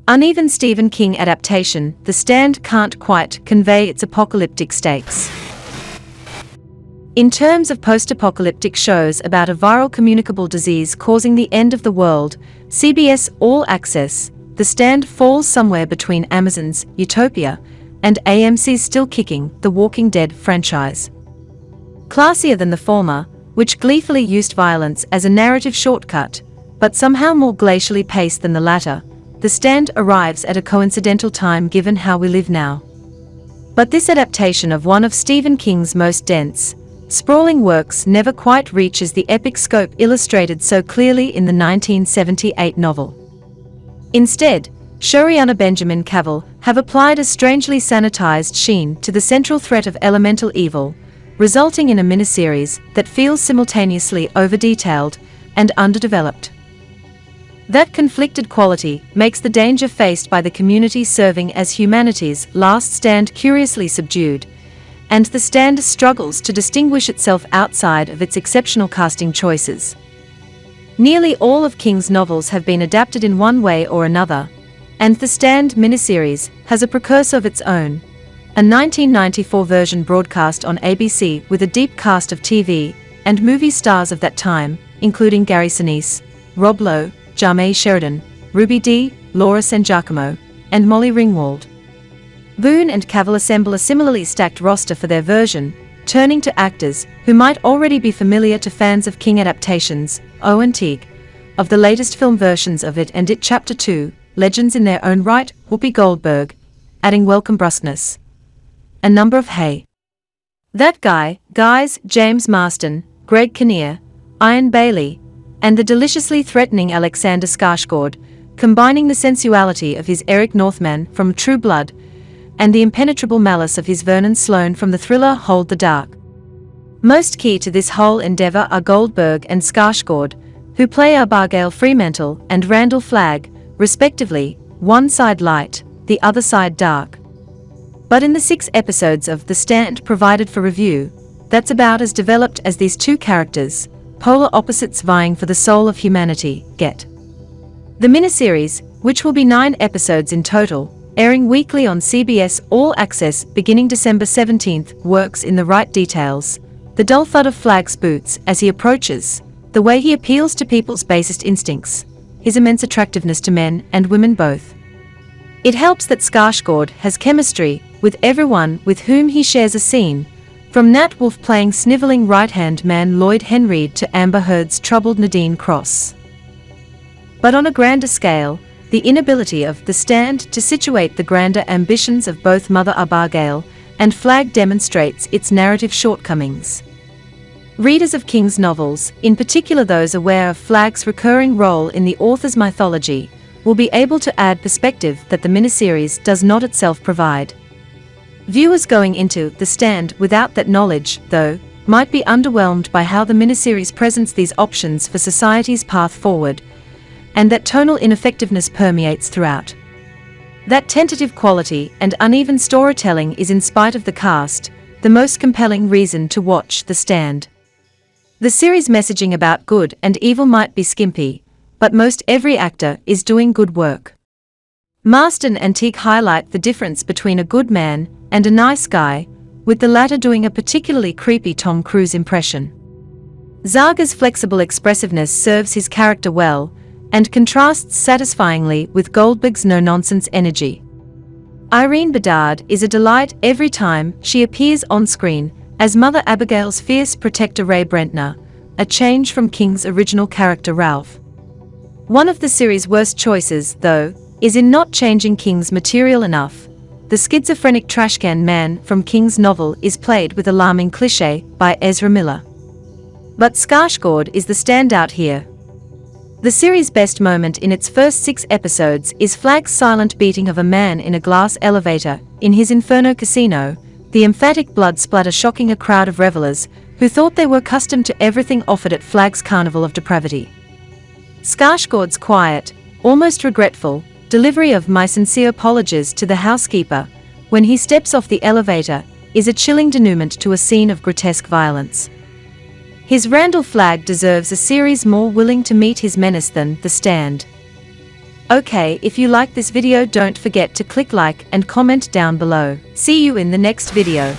uneven Stephen King adaptation, The Stand can't quite convey its apocalyptic stakes. In terms of post-apocalyptic shows about a viral communicable disease causing the end of the world, CBS All Access, The Stand falls somewhere between Amazon's Utopia and AMC's still kicking The Walking Dead franchise. Classier than the former, which gleefully used violence as a narrative shortcut, but somehow more glacially paced than the latter, The Stand arrives at a coincidental time given how we live now. But this adaptation of one of Stephen King's most dense, sprawling works never quite reaches the epic scope illustrated so clearly in the 1978 novel. Instead, showrunner Benjamin Cavill have applied a strangely sanitized sheen to the central threat of elemental evil, resulting in a miniseries that feels simultaneously over-detailed and underdeveloped. That conflicted quality makes the danger faced by the community serving as humanity's last stand curiously subdued, and The Stand struggles to distinguish itself outside of its exceptional casting choices. Nearly all of King's novels have been adapted in one way or another, and The Stand miniseries has a precursor of its own, a 1994 version broadcast on ABC with a deep cast of TV and movie stars of that time, including Gary Sinise, Rob Lowe, Jamie Sheridan, Ruby Dee, Laura San Giacomo, and Molly Ringwald. Boone and Cavill assemble a similarly stacked roster for their version, turning to actors who might already be familiar to fans of King adaptations, Owen Teague, of the latest film versions of It and It Chapter 2, legends in their own right, Whoopi Goldberg, adding welcome brusqueness. A number of Hey That guys, James Marsden, Greg Kinnear, Ian Bailey, and the deliciously threatening Alexander Skarsgård, combining the sensuality of his Eric Northman from True Blood and the impenetrable malice of his Vernon Sloan from the thriller Hold the Dark. Most key to this whole endeavor are Goldberg and Skarsgård, who play Abigail Fremantle and Randall Flagg, respectively, one side light, the other side dark. But in the 6 episodes of The Stand provided for review, that's about as developed as these two characters, polar opposites vying for the soul of humanity, get. The miniseries, which will be 9 episodes in total, airing weekly on CBS All Access beginning December 17th, works in the right details. The dull thud of Flagg's boots as he approaches, the way he appeals to people's basest instincts, his immense attractiveness to men and women both. It helps that Skarsgård has chemistry with everyone with whom he shares a scene, from Nat Wolff playing sniveling right-hand man Lloyd Henreid to Amber Heard's troubled Nadine Cross. But on a grander scale, the inability of The Stand to situate the grander ambitions of both Mother Abigail and Flagg demonstrates its narrative shortcomings. Readers of King's novels, in particular those aware of Flagg's recurring role in the author's mythology, will be able to add perspective that the miniseries does not itself provide. Viewers going into The Stand without that knowledge, though, might be underwhelmed by how the miniseries presents these options for society's path forward, and that tonal ineffectiveness permeates throughout. That tentative quality and uneven storytelling is, in spite of the cast, the most compelling reason to watch The Stand. The series' messaging about good and evil might be skimpy, but most every actor is doing good work. Marsden and Teague highlight the difference between a good man and a nice guy, with the latter doing a particularly creepy Tom Cruise impression. Zaga's flexible expressiveness serves his character well, and contrasts satisfyingly with Goldberg's no-nonsense energy. Irene Bedard is a delight every time she appears on screen as Mother Abigail's fierce protector Ray Brentner, a change from King's original character Ralph. One of the series' worst choices, though, is in not changing King's material enough. The schizophrenic trashcan man from King's novel is played with alarming cliché by Ezra Miller. But Skarsgård is the standout here. The series' best moment in its first 6 episodes is Flagg's silent beating of a man in a glass elevator in his Inferno casino, the emphatic blood splatter shocking a crowd of revelers who thought they were accustomed to everything offered at Flagg's carnival of depravity. Skarsgård's quiet, almost regretful, delivery of "my sincere apologies to the housekeeper" when he steps off the elevator is a chilling denouement to a scene of grotesque violence. His Randall Flagg deserves a series more willing to meet his menace than The Stand. Okay, if you like this video, don't forget to click like and comment down below. See you in the next video.